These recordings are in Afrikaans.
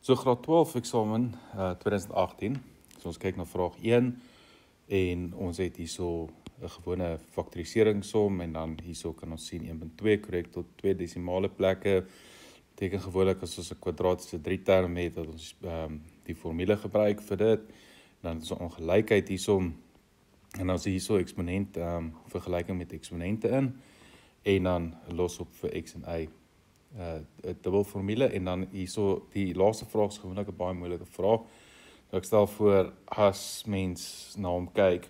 So graad 12 eksamen 2018. So ons kyk na vraag 1 en ons het hierso 'n gewone faktoriseringssom en dan hierso kan ons sien 1.2 korrek tot 2 desimale plekke. Beteken gewoonlik as ons 'n kwadratiese 3 term het dat ons die formule gebruik vir dit. Dan is 'n ongelykheid hierso en dan is hierso eksponent vergelyking met eksponente in en dan los op vir x en y. 'n dubbel formule en dan hierso die laaste vraag is gewoonlik 'n baie moeilike vraag. So ek stel voor as mens na hom kyk,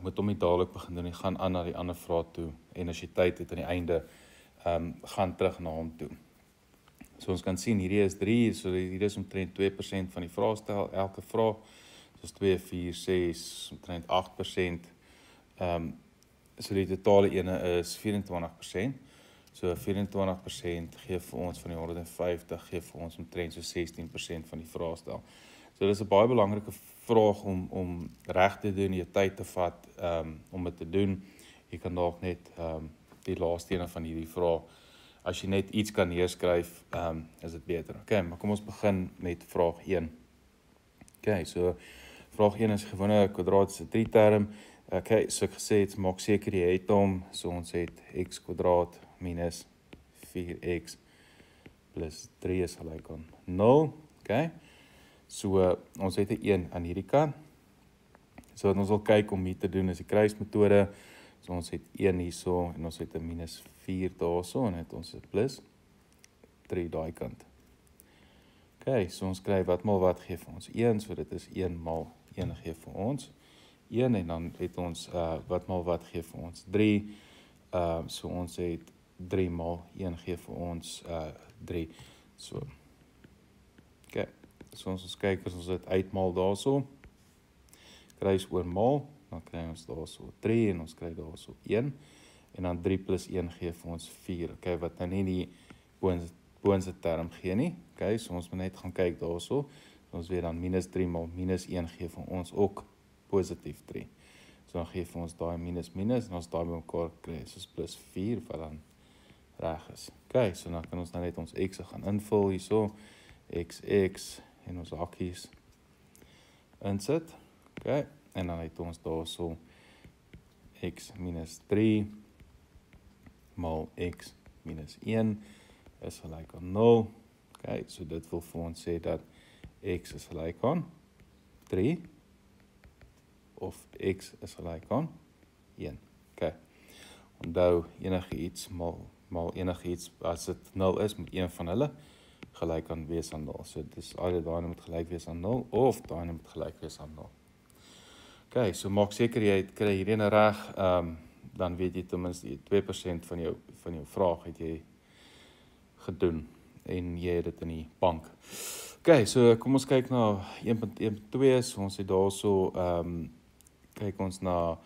moet hom nie dadelik begin doen nie, gaan aan na die ander vraag toe en as jy tyd het aan die einde, gaan terug na hom toe. So ons kan sien hierdie is 3, so hierdie is omtrent 2% van die vraestel elke vraag. Soos 2, 4, 6, omtrent 8%. So die totale ene is 24%. So 24% gee vir ons van die 150, gee vir ons omtrent so 16% van die vraestel. So dis 'n baie belangrike vraag om reg te doen, jou tyd te vat om dit te doen. Jy kan dalk net die laaste een van hierdie vrae, as jy net iets kan neerskryf, is dit beter. Okay, maar kom ons begin met vraag 1. Okay, so vraag 1 is gewone kwadratiese 3 term. Okay, so ek gesê het, maak seker jy het hom. So ons het x kwadraat minus 4x plus 3 is gelyk aan 0. Okay, so ons het 'n 1 aan hierdie kant. So wat ons wil kyk om hier te doen is die kruismetode. So ons het 1 hierso en ons het 'n minus 4 daarso en het ons 'n plus 3 daai kant. Okay, so ons kry wat maal wat gee vir ons 1, so dit is 1 maal 1 gee vir ons 1 en dan het ons wat maal wat gee vir ons 3. So ons het 3 maal 1 gee vir ons 3. So okay, so ons kyk as ons dit uitmaal daarso, kruis oor maal, dan kry ons daarso 3 en ons kry daarso 1 en dan 3 plus 1 gee vir ons 4. Okay, wat nou nie die boonste term gee nie. Okay, so ons moet net gaan kyk daarso. Ons weet dan minus 3 maal minus 1 gee vir ons ook positief 3. So dan gee vir ons daai minus minus en ons daai bymekaar kry soos plus 4 wat dan reg is. Okay, so dan kan ons nou net ons x gaan invul hierso. X en ons hakkies insit. Okay, en dan het ons daarso x minus 3 maal x minus 1 is gelyk aan 0. Okay, so dit wil vir ons sê dat x is gelyk aan 3 of x is gelyk aan 1. Okay. Onthou enige iets maal enige iets as dit 0 is, moet een van hulle gelyk aan wees aan 0. So dis al daai moet gelyk wees aan 0 of daai moet gelyk wees aan 0. Okay, so maak seker jy kry hierdie ene reg, dan weet jy ten minste 2% van jou vraag het jy gedoen en jy het dit in die bank. Okay, so kom ons kyk na 1.2, so ons het daarso kyk ons na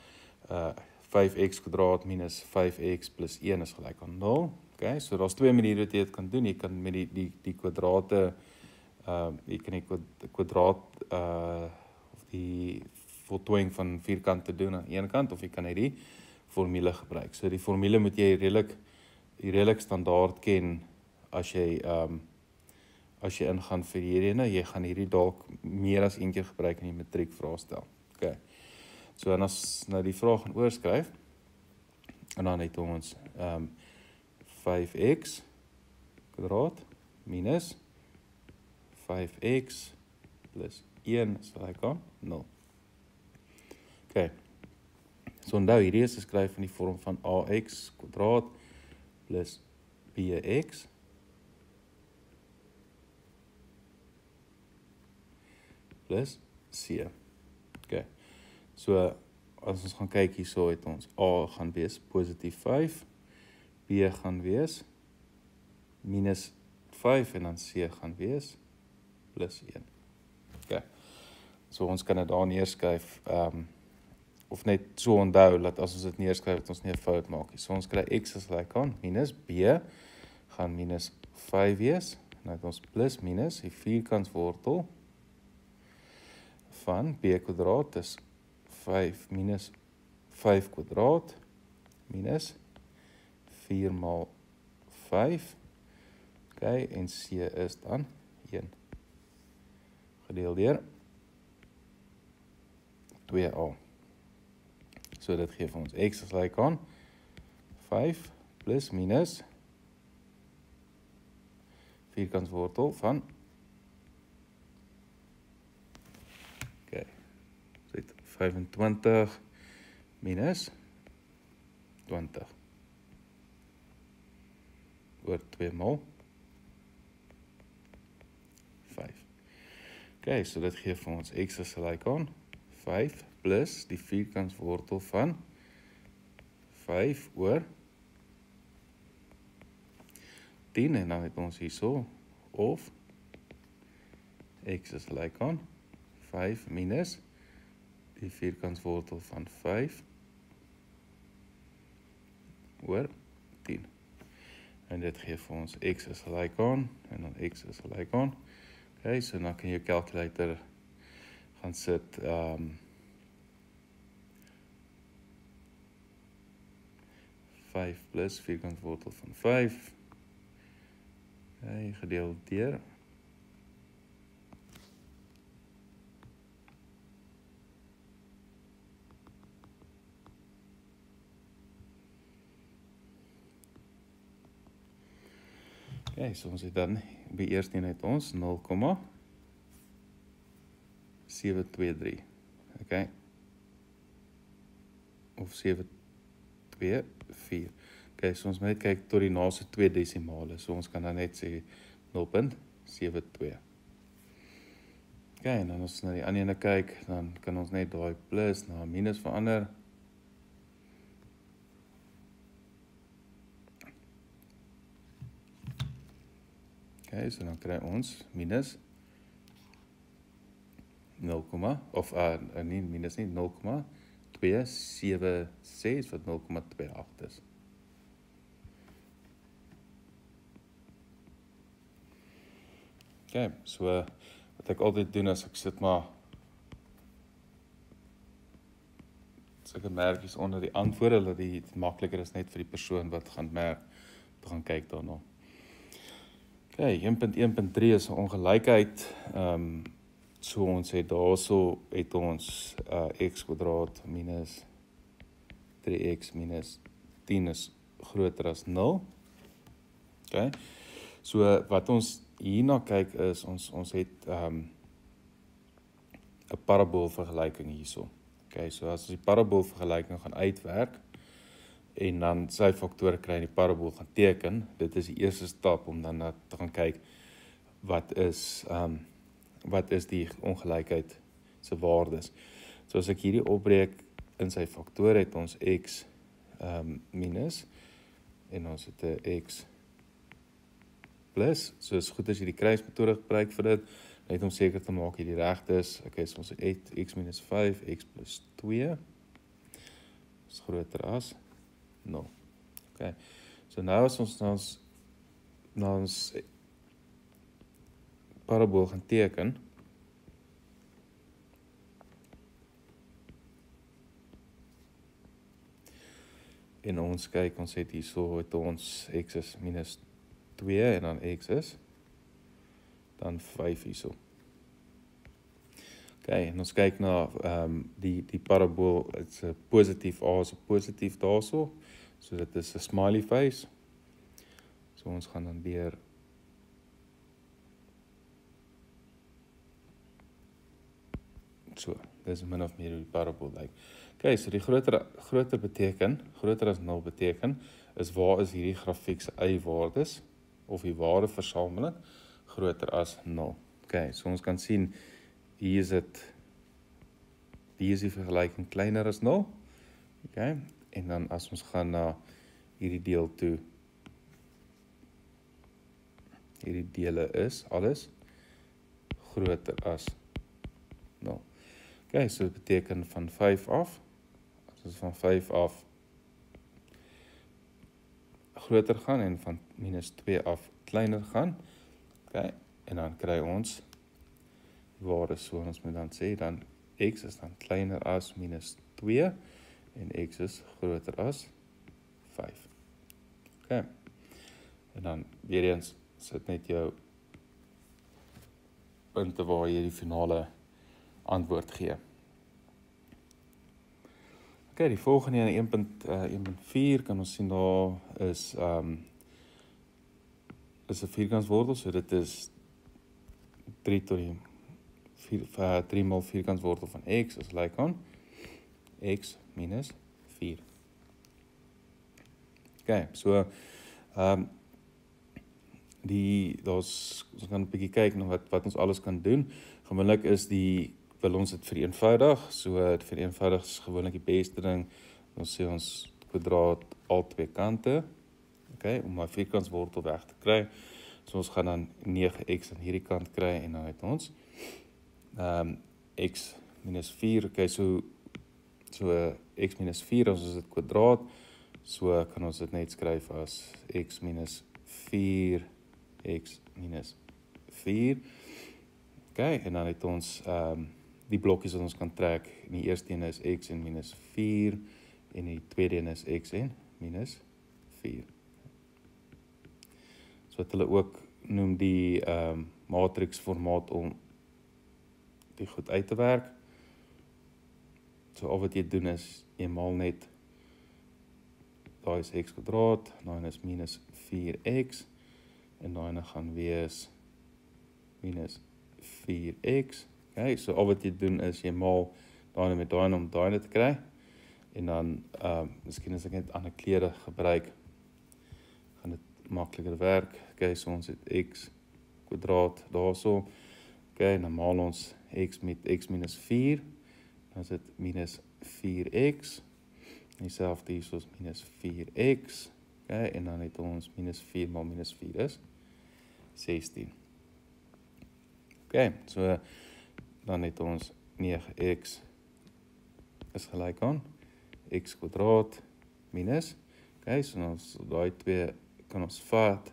5x kwadraat minus 5x plus 1 is gelyk aan 0. Okay, so daar's twee maniere wat jy dit kan doen. Jy kan met die kwadrate jy kan die kwadraat of die voltooiing van vierkante doen aan een kant of jy kan net die formule gebruik. So die formule moet jy redelik standaard ken as jy ingaan vir hierdie ene. Jy gaan hierdie dalk meer as een keer gebruik in die matriek vraestel. Okay. So en as nou die vraag gaan oorskryf en dan het ons 5x kwadraat minus 5x plus 1 is gelyk aan 0. Okay. So onthou hierdie is geskryf in die vorm van ax kwadraat plus bx plus c. Okay. So as ons gaan kyk hierso het ons a gaan wees positief 5, b gaan wees minus 5 en dan c gaan wees plus 1. Okay. So ons kan dit daar neerskryf of net so onthou dat as ons dit neerskryf dat ons nie 'n fout maak nie. So ons kry x is gelyk aan minus b gaan minus 5 wees. Nou het ons plus minus die vierkantswortel van b kwadraat is 5 minus 5 kwadraat minus 4 maal 5. Okay, en c is dan 1. gedeel deur 2a. So dit gee vir ons x is like aan 5 plus minus vierkantswortel van okay, so dit 25 minus 20 oor 2 maal 5. Okay, so dit gee vir ons x is like aan 5 plus die vierkantswortel van 5 oor 10 en dan het ons hierso of x is like aan 5 minus die vierkantswortel van 5 oor 10. En dit gee vir ons x is like aan en dan x is like aan. Okay, so dan kan jy calculator gaan sit 5 plus vierkantswortel van 5 gedeel deur okay, so ons het dan by eerste eenheid ons 0,723 okay, of 724 okay, so ons moet net kyk tot die naaste 2 desimale, so ons kan dan net sê 0,72 okay, en dan as ons na die ander ene kyk, dan kan ons net daai plus na minus verander okay, so dan kry ons minus 0, of nie minus nie 0,276 wat 0,28 is. Okay, so wat ek altyd doen is ek sit maar sulke merkies onder die antwoorde dat dit makliker is net vir die persoon wat gaan merk te gaan kyk daarna. Okay, 1.1.3 is 'n ongelykheid. So ons het daarso het ons x kwadraat minus 3x minus 10 is groter as 0. Okay. So wat ons hierna kyk is ons het 'n paraboolvergelyking hierso. Okay, so as ons die paraboolvergelyking gaan uitwerk en dan sy faktore kry en die parabool gaan teken, dit is die eerste stap om dan te gaan kyk wat is die ongelykheid se waardes. So as ek hierdie opbreek in sy faktore het ons x minus en ons het 'n x plus, so is goed as jy die kruismetode gebruik vir dit, net om seker te maak hierdie reg is. Okay, so ons het x minus 5, x plus 2 is groter as 0. Okay, so nou as ons na ons parabool gaan teken, en ons kyk, ons het hierso het ons x is minus 2 en dan x is dan 5 hierso. Okay, en ons kyk na die parabool, dit's 'n positief a, is 'n positief daarso. So dit is 'n smiley face. So ons gaan dan deur so, dis min of meer hoe die parabool lyk. Okay, so die groter beteken, groter as 0 beteken, is waar is hierdie grafiek se y-waardes, of die waardeversameling, groter as 0. Okay, so ons kan sien, hier is die vergelyking kleiner as 0. Okay, en dan as ons gaan na hierdie deel toe, hierdie dele is alles groter as 0. Okay, so dit beteken van 5 af, as ons van 5 af groter gaan en van minus 2 af kleiner gaan, okay, en dan kry ons waarde, so ons moet dan sê, dan x is dan kleiner as minus 2 en x is groter as 5. Okay, en dan weer eens sit net jou punte waar jy die finale antwoord gee. Okay, die volgende in 1.4 kan ons sien daar is 'n vierkantswortel, so dit is 3 tot die 3 maal vierkantswortel van x is gelyk aan x minus 4. Okay, so ons kan 'n bietjie kyk na wat ons alles kan doen. Gewoonlik wil ons dit vereenvoudig, so dit vereenvoudig is gewoonlik die beste ding. Ons sê ons kwadraat al twee kante, okay, om my vierkantswortel weg te kry. So ons gaan dan 9x aan hierdie kant kry en dan het ons x minus 4, okay, so x minus 4, as ons dit kwadraat, so kan ons dit net skryf as x minus 4, x minus 4, okay, en dan het ons die blokkies wat ons kan trek, en die eerste een is x en minus 4, en die tweede een is x en minus 4. So wat hulle ook noem die matrix formaat om die goed uit te werk. So al wat jy doen is, jy maal net, daar is x kwadraat, dan is minus 4x, en dan gaan wees minus 4x. Okay, so al wat jy doen is, jy maal daai met daai om daai te kry, en dan, miskien as ek net ander kleure gebruik, gaan dit makliker werk. Okay, so ons het x kwadraat daarso, okay, en dan maal ons x met x minus 4, dan is dit minus 4x, en dieselfde hier soos minus 4x, okay, en dan het ons minus 4 maal minus 4 is 16. Okay, so dan het ons 9x is gelyk aan x kwadraat minus, okay, so ons daai twee kan ons vat,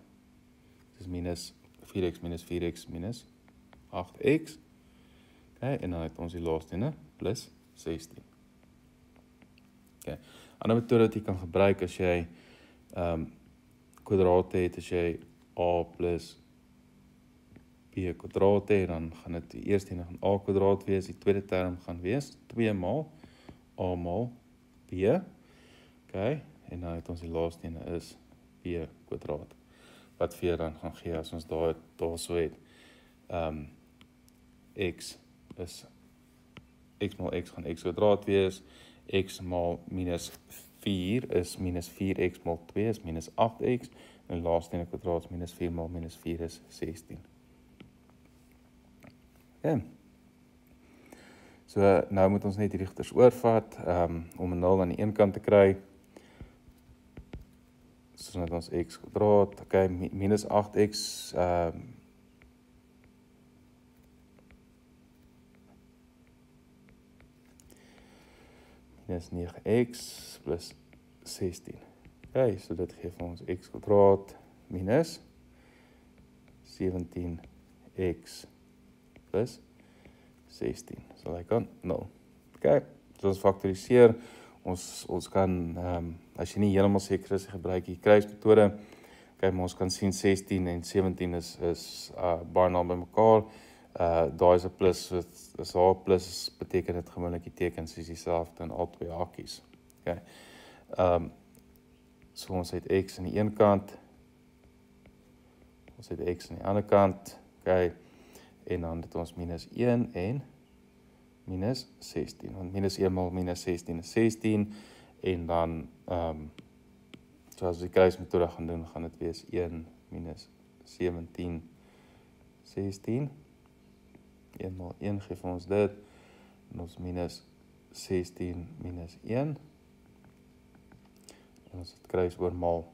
dis minus 4x minus 4x minus 8x, okay, en dan het ons die laaste ene plus 16. Okay. Ander metode wat jy kan gebruik as jy kwadrate het, as jy a plus b kwadraat het, dan gaan dit die eerste ene gaan a kwadraat wees, die tweede term gaan wees 2 maal a maal b, okay, en dan het ons die laaste ene is b kwadraat, wat vir dan gaan gee as ons daar so het, x maal x gaan x kwadraat wees, x maal minus 4 is minus 4x maal 2 is minus 8x, en die laaste ene kwadraat minus 4 maal minus 4 is 16. Okay. So nou moet ons net die rigters oorvat, om 'n 0 aan die een kant te kry, so net ons x kwadraat, okay, minus 8x, minus 9x plus 16. Okay, so dit gee vir ons x kwadraat minus 17x plus 16. So like aan 0. Okay, so ons faktoriseer, ons kan, as jy nie heeltemal seker is, gebruik die kruismetode. Okay, maar ons kan sien 16 en 17 is baie naby mekaar. Daar is 'n plus, as daar plus beteken dit gewoonlik die tekens is dieselfde in al twee hakies. Okay. So ons het x aan die een kant, ons het x aan die ander kant, okay, en dan het ons minus 1 en minus 16, want minus 1 maal minus 16 is 16, en dan, so as die kruismetode gaan doen, gaan dit wees 1 minus 17, 16, 1 maal 1 geef ons dit, en ons minus 16 minus 1, en ons het kruis oormaal,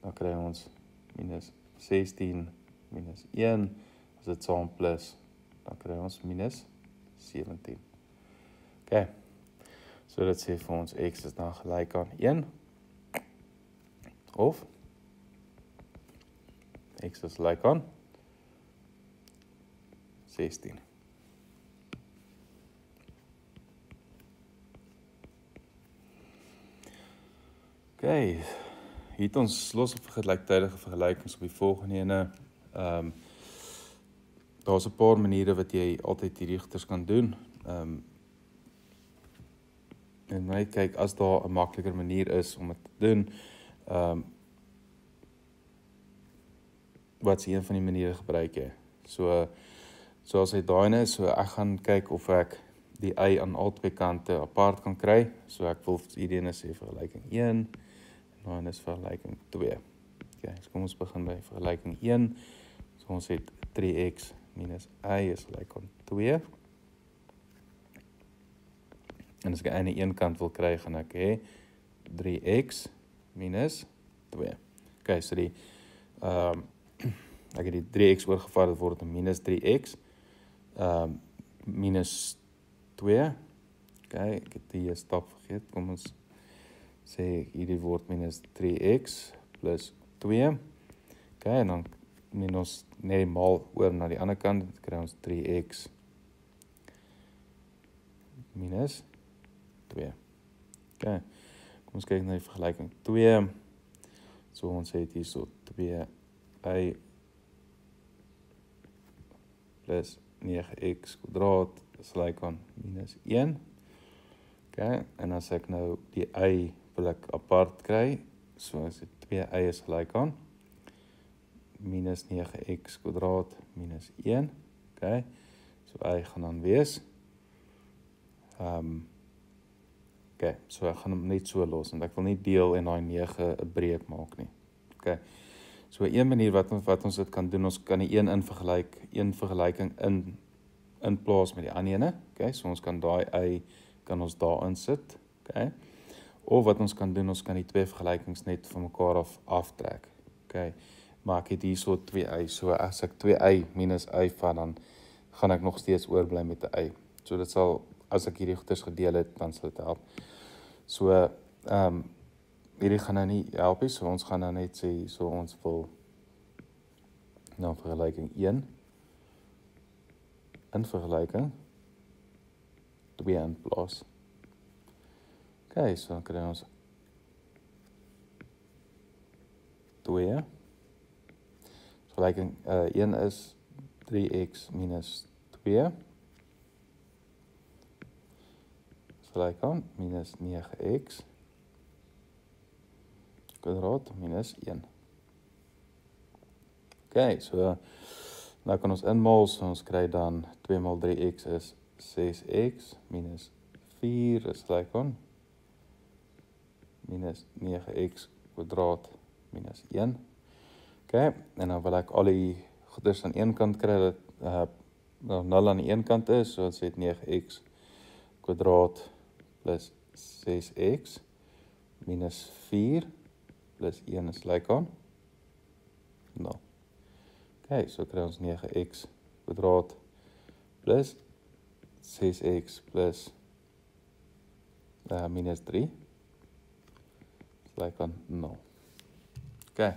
dan kry ons minus 16 minus 1, as dit saam plus, dan kry ons minus 17. Okay, so dit sê vir ons x is dan gelyk aan 1, of x is gelyk aan 16. Okay, hier het ons los op gelyktydige vergelykings op die volgende ene. Daar's 'n paar maniere wat jy altyd hierdie goeders kan doen. En net kyk, as daar 'n makliker manier is om dit te doen, wat is een van die maniere gebruik jy? So as hy daai is, so ek gaan kyk of ek die y aan albei kante apart kan kry. So ek wil hierdie ene sê vergelyking 1 en dan is vergelyking 2. Okay, so kom ons begin by vergelyking 1. So ons het 3x minus y is gelyk aan 2. En as ek aan die een kant wil kry, gaan ek hê 3x minus 2. Okay, so ek het die 3x oorgevat, dit word minus 3x. Minus 2. Okay, ek het die stap vergeet. Kom ons sê hierdie word minus 3x plus 2. Okay, en dan neem ons net die maal oor na die ander kant, dan kry ons 3x minus 2. Okay, kom ons kyk na die vergelyking 2. So ons het hier so 2y plus 9x kwadraat is gelyk aan minus 1. Okay, en as ek nou die y wil ek apart kry, so as dit 2y is gelyk aan minus 9x kwadraat minus 1. Okay, so y gaan dan wees. Okay, so ek gaan hom net so los, want ek wil nie deel en daai 9 'n breek maak nie. Okay, so een manier wat ons dit kan doen, ons kan die een vergelyking inplaas met die ander ene. Okay, so ons kan daai y kan ons daarin sit. Okay, of wat ons kan doen, ons kan die twee vergelykings net van mekaar aftrek. Okay, maar ek het hier so 2y, so as ek 2y minus y vat, dan gaan ek nog steeds oorbly met 'n y. So dit sal, as ek hierdie goeders gedeel het, dan sal dit help. So, hierdie gaan nou nie help nie, so ons gaan nou net sê, so ons wil nou vergelyking 1 in vergelyking 2 inplaas. Okay, so dan kry ons 2. Vergelyking 1 is 3x minus 2. Gelyk aan minus 9x kwadraat minus 1. Okay, so nou kan ons inmaal, so ons kry dan 2 maal 3x is 6x minus 4 is gelyk aan minus 9x kwadraat minus 1. Okay, en dan wil ek al die goeders aan een kant kry, dat 0 aan die een kant is, so ons het 9x kwadraat plus 6x minus 4 plus 1 is gelyk aan 0. Okay, so kry ons 9x kwadraat plus 6x plus minus 3 is gelyk aan 0. Okay.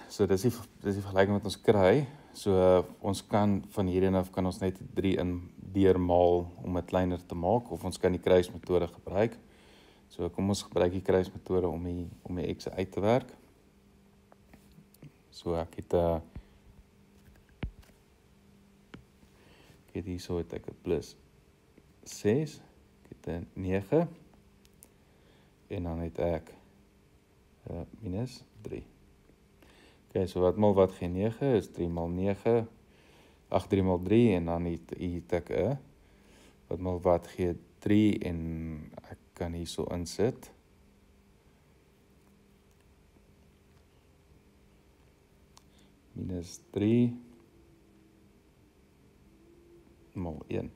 So dis die vergelyking wat ons kry. So ons kan van hierin af kan ons net 3 in deurmaal om dit kleiner te maak, of ons kan die kruismetode gebruik. So kom ons gebruik die kruismetode om die x uit te werk. So ek het hier so het ek 'n plus 6, ek het 'n 9 en dan het ek minus 3. Okay, so wat maal wat gee 9 is 3 maal 9, 3 maal 3 en dan het ek wat maal wat gee 3 en ek kan hier so insit. Minus 3 maal 1.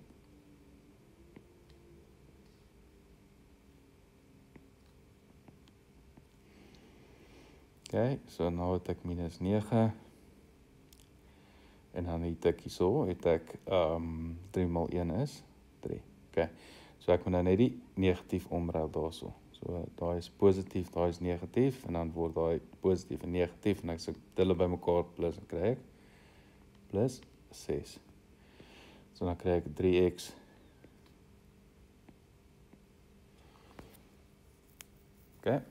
Okay, so nou het ek minus 9 en dan het ek hierso, het ek 3 maal 1 is 3. Okay, so ek moet nou net die negatief omruil daarso. So daai is positief, daai is negatief en dan word daai positief en negatief en as ek hulle bymekaar plus, dan kry ek plus 6. So dan kry ek 3x okay,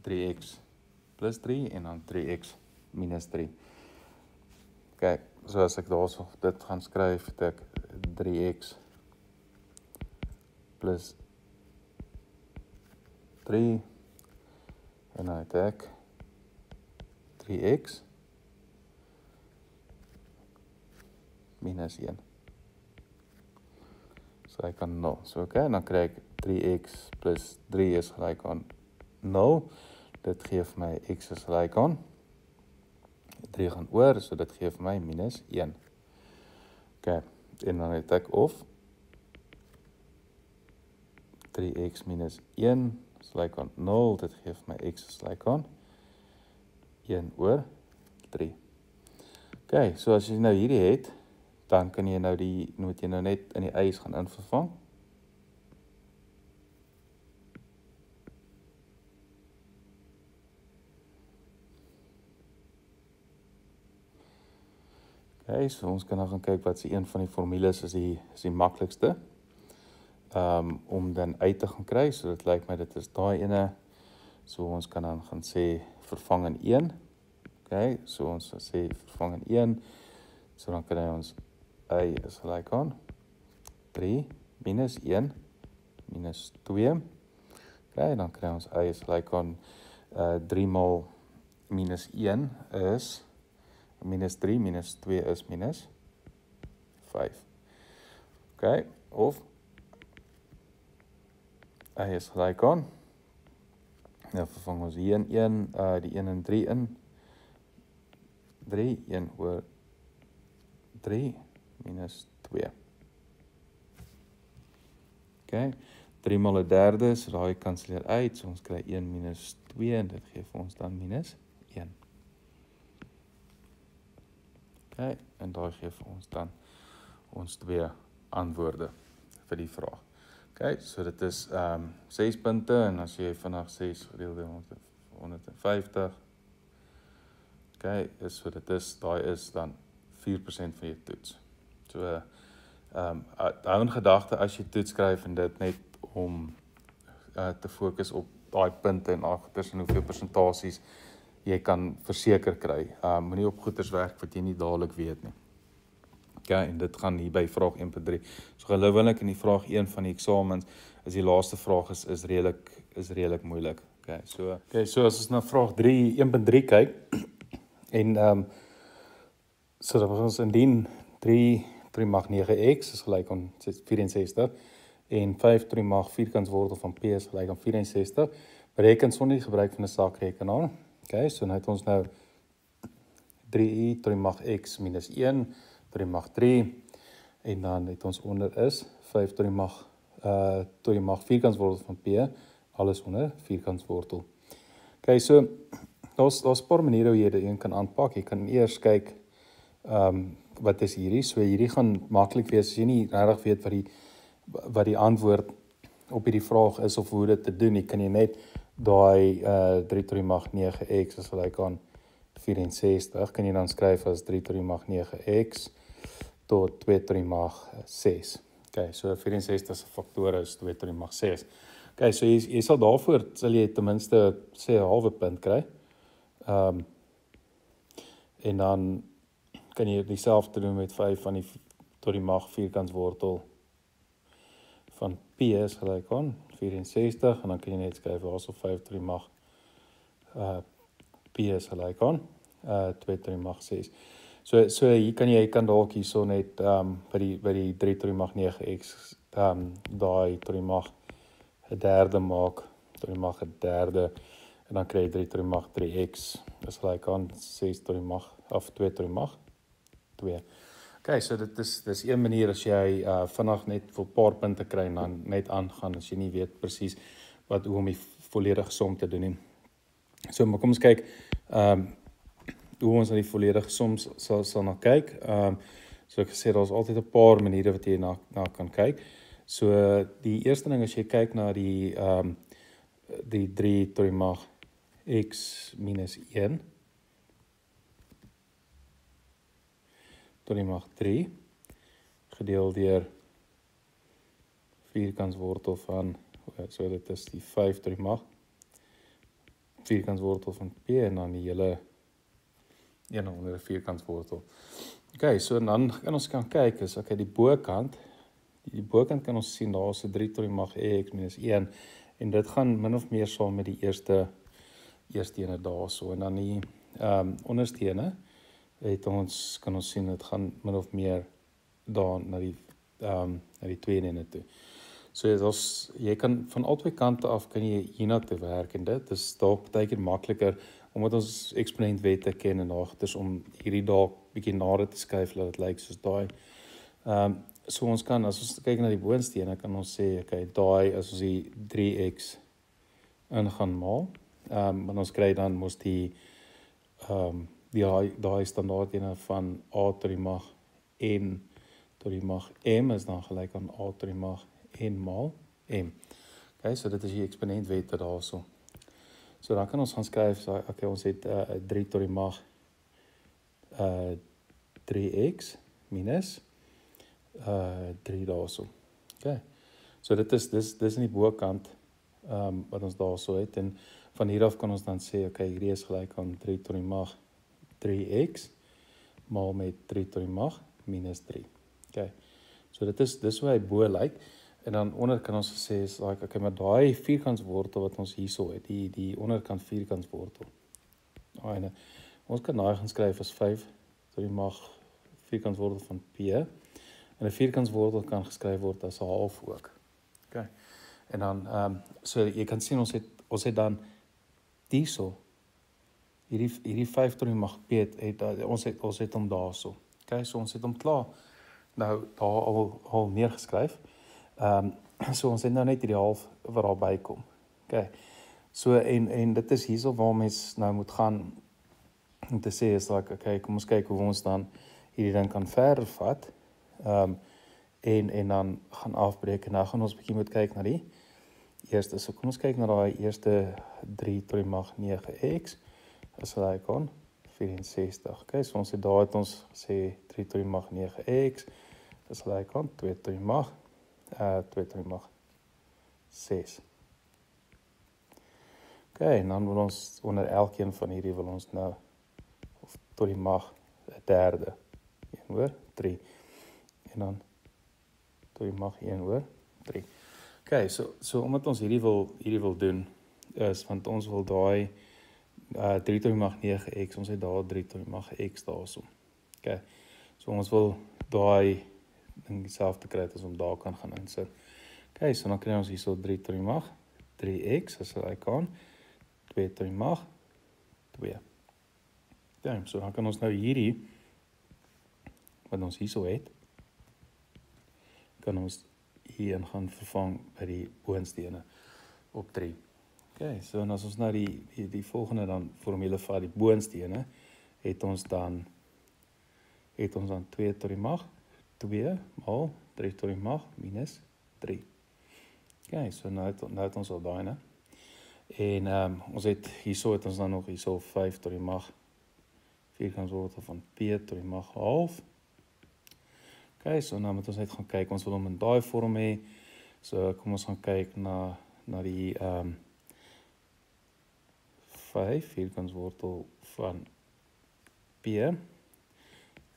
3x plus 3 en dan 3x minus 3. Kijk, so as ek daarso dit gaan skryf, het ek 3x plus 3, en dan het ek 3x minus 1. So ek kan 0. So oké, dan kry ek 3x plus 3 is gelyk aan 0. Dit gee vir my x is gelyk aan 3 gaan oor, so dit gee vir my minus 1. Oké, en dan het ek of 3x minus 1 is gelyk aan 0, dit gee vir my x is gelyk aan 1 oor 3. Oké, so as jy nou hierdie het, dan kan jy nou moet jy nou net in die eis gaan invervang. Oké, so ons kan nou gaan kyk wat is een van die formules is die maklikste om dan uit te gaan kry. So dit lyk my dit is daai ene. So ons kan dan gaan sê vervang in 1. Oké, so ons sê vervang in 1. So dan kry ons y is gelyk aan 3 minus 1 minus 2. Oké, dan kry ons y is gelyk aan 3 maal minus 1 is minus 3, minus 2 is minus 5. Oké, of y is gelyk aan, nou vervang ons hier in 1, die 1 en 3 in, 3, 1 oor 3, minus 2. Oké, 3 maal 'n derde, so daai kanselleer uit, so ons kry 1 minus 2, en dit gee vir ons dan minus 1. Oké, en daai gee vir ons dan ons 2 antwoorde vir die vraag. Oké, so dit is 6 punte, en as jy vanaf 6 gedeel deur 150, oké, so dit is, daai is dan 4% van jou toets. So, hou in gedagte as jy toets skryf en dit net om te fokus op daai punte en agters en hoeveel persentasies jy kan verseker kry. Moenie op goeters werk wat jy nie dadelik weet nie. Okay, en dit gaan hier by vraag 1.3. So gewoonlik in die vraag 1 van die eksamens is die laaste vraag is redelik moeilik. Okay, so as ons na vraag 1.3 kyk en so dan ons indien 3 mag 9x is gelyk aan 64 en 5 3 mag vierkantswortel van p is gelyk aan 64. Bereken sonder die gebruik van 'n sakrekenaar. Okay, so nou het ons nou 3 mag x minus 1, 3 mag 3, en dan het ons onder is 5 3 mag vierkantswortel van p, alles onder vierkantswortel. Okay, so daar's 'n paar maniere hoe jy dit een kan aanpak. Jy kan eers kyk wat is hierdie? So hierdie gaan maklik wees as jy nie regtig weet wat die antwoord op hierdie vraag is of hoe dit te doen nie. Kan jy net daai 3 3 mag 9x is gelyk aan 64, kan jy dan skryf as 3 3 mag 9x tot 2 3 mag 6. Okay, so 64 se faktore is 2 3 mag 6. Okay, so jy sal daarvoor sal jy ten minste sê 'n halwe punt kry. En dan kan jy dieselfde doen met 5 van die tot die mag vierkantswortel van p is gelyk aan 64, en dan kan jy net skryf also 5 3 mag p is gelyk aan 2 3 mag 6. So hier kan dalk hierso net by die 3 3 mag 9x daai 3 mag 'n derde maak, 3 mag 'n derde, en dan kry jy 3 3 mag 3x is gelyk aan 6 3 mag of 2 3 mag 2. Okay, so dit is een manier as jy vinnig net vir 'n paar punte kry en dan net aangaan as jy nie weet presies hoe om die volledige som te doen nie. So maar kom ons kyk hoe ons na die volledige som sal na kyk. So ek gesê daar's altyd 'n paar maniere wat jy na kan kyk. So die eerste ding as jy kyk na die 3 3 mag x minus 1 tot die mag 3 gedeel deur vierkantswortel van, so dit is die 5 3 mag vierkantswortel van p en dan die hele 1 onder 'n vierkantswortel. Okay, so dan kan ons kyk is die bokant. Die bokant kan ons sien daar is 'n 3 tot die mag x minus 1 en dit gaan min of meer saam met die eerste ene daarso en dan die onderste ene kan ons sien dit gaan min of meer daar na die tweede ene toe. So jy kan van albei kante af kan jy hiernatoe werk en dit is dalk baie keer makliker omdat ons eksponentwette ken en agters om hierdie dalk bietjie nader te skuif dat dit lyk soos daai. So ons kan as ons kyk na die boonste ene kan ons sê okay, daai as ons die 3x in gaan maal, en ons kry dan mos die daai standaard ene van a tot die mag n tot die mag m is dan gelyk aan a tot die mag n maal m. Okay, so dit is die eksponentwette daarso. So dan kan ons gaan skryf, okay, ons het 3 tot die mag 3x minus 3 daarso. Okay. So dis in die bokant wat ons daarso het en van hier af kan ons dan sê okay, hierdie is gelyk aan 3 tot die mag 3x maal met 3 tot die mag minus 3. Okay. So dis hoe hy bo lyk. En dan onder kan ons sê is like okay, maar daai vierkantswortel wat ons hierso het, die onderkant vierkantswortel. Ons kan daai gaan skryf as 5 tot die mag vierkantswortel van p. En 'n vierkantswortel kan geskryf word as 'n half ook. Okay. En dan so jy kan sien ons het dan hierso hierdie 5 tot die mag p ons het hom daarso. Okay, so ons het hom klaar nou daar al neergeskryf. So ons het nou net hierdie half wat daar bykom. Okay. So en dit is hierso waar mens nou moet gaan om te sê is like okay, kom ons kyk hoe ons dan hierdie ding kan verder vat. En dan gaan afbreek en nou gaan ons bietjie moet kyk na die eerste. So kom ons kyk na daai eerste 3 tot die mag 9x. Is gelyk aan 64. Okay, so ons het daar het ons gesê 3 tot die mag 9x. Is gelyk aan 2 tot die mag 2 tot die mag 6. Okay, en dan wil ons onder elkeen van hierdie wil ons nou of tot die mag 'n derde 1 oor 3. En dan tot die mag 1 oor 3. Okay, so omdat ons hierdie wil doen is want ons wil daai 3 tot die mag 9x, ons het daar 3 tot die mag x daarso. Okay. So ons wil daai ding dieselfde kry as om daar kan gaan insit. Okay, so dan kry ons hierso 3 tot die mag 3x as hy kan 2 tot die mag 2. Okay, so dan kan ons nou hierdie wat ons hierso het kan ons hierin gaan vervang by die boonste ene op 3. Okay, so en as ons nou die volgende dan formule vat, die boonste ene, het ons dan 2 tot die mag 2 maal 3 tot die mag minus 3. Okay, so nou het ons al daai, né? En ons het hierso het ons dan nog hierso 5 tot die mag vierkantswortel van p tot die mag half. Okay, so nou moet ons net gaan kyk, ons wil hom in daai vorm hê. So kom ons gaan kyk na die 5 vierkantswortel van p.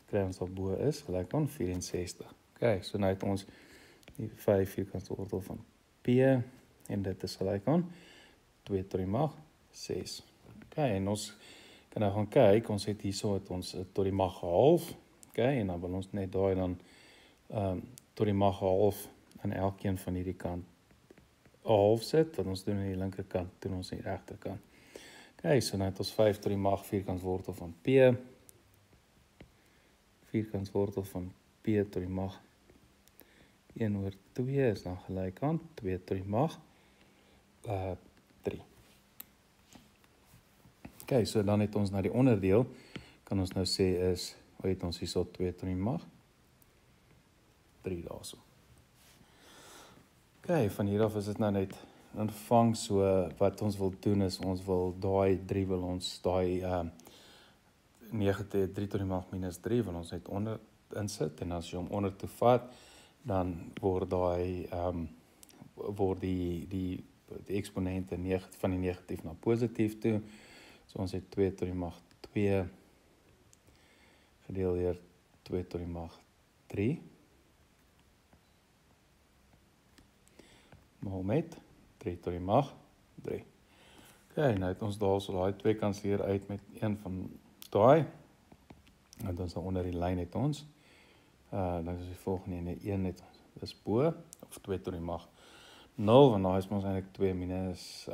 Kry ons al bo is gelyk aan 64. Okay, so nou het ons die 5 vierkantswortel van p en dit is gelyk aan 2 tot die mag 6. Okay, en ons kan nou gaan kyk, ons het hierso het ons tot die mag half. Okay, en dan wil ons net daai dan tot die mag half aan elkeen van hierdie kant half sit, wat ons doen aan die linkerkant, doen ons aan die regterkant. Okay, so nou het ons 5 tot die mag vierkantswortel van p. Vierkantswortel van p tot die mag 1 oor 2 is dan gelyk aan 2 tot die mag 3. Okay, so dan het ons na die onderdeel, kan ons nou sê is, hoe het ons hierso 2 tot die mag 3 daarso. Okay, van hier af is dit nou net in vervang, so wat ons wil doen is, ons wil daai 3 wil ons, daai 3 tot die mag minus 3 wil ons net onder insit, en as jy hom onder toe vat, dan word daai, word die eksponente van die negatief na positief toe, so ons het 2 tot die mag 2 gedeel deur 2 tot die mag 3 maal met 3 tot die mag 3. Okay, nou het ons daar so daai twee kanselleer uit met een van daai. En dan so onder die lyn het ons. Dan is die volgende ene 1 het ons. Dis bo of 2 tot die mag 0, want daai is ons eintlik 2 minus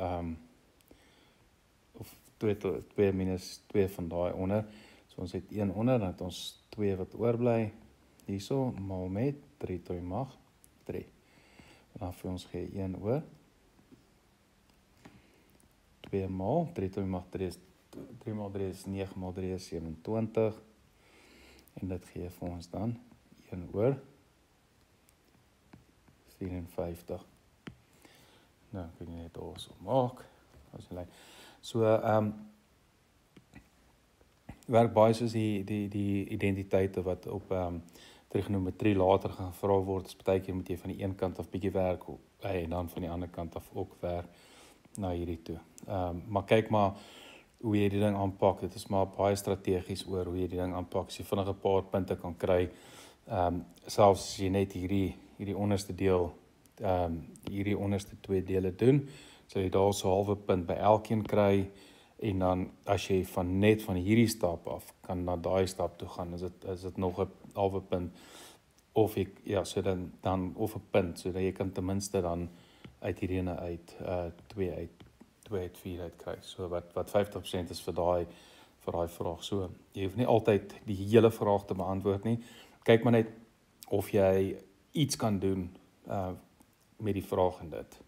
of 2 minus 2 van daai onder. So ons het 1 onder, dan het ons 2 wat oorbly hierso maal met 3 tot die mag 3. En dan vir ons gee 1 oor 2 maal 3 tot die mag 3 is 3 maal 3 is 9 maal 3 is 27. En dit gee vir ons dan 1 oor 54. Nou, kan jy net daar so maak. As jy like. So, werk baie soos die identiteite wat op trigonometrie later gaan gevra word. Dus partykeer moet jy van die een kant af bietjie werk en dan van die ander kant af ook werk na hierdie toe. Maar kyk maar hoe jy die ding aanpak. Dit is maar baie strategies oor hoe jy die ding aanpak. As jy vinnig 'n paar punte kan kry, selfs as jy net hierdie onderste deel, hierdie onderste twee dele doen, so jy daar so 'n halwe punt by elkeen kry, en dan as jy net van hierdie stap af kan na daai stap toe gaan, is dit nog 'n halwe punt, of ek so dan of 'n punt, sodat jy kan ten minste dan uit hierdie ene uit 2 uit 4 uit kry. So wat 50% is vir daai vraag. So jy hoef nie altyd die hele vraag te beantwoord nie. Kyk maar net of jy iets kan doen met die vraag en dit.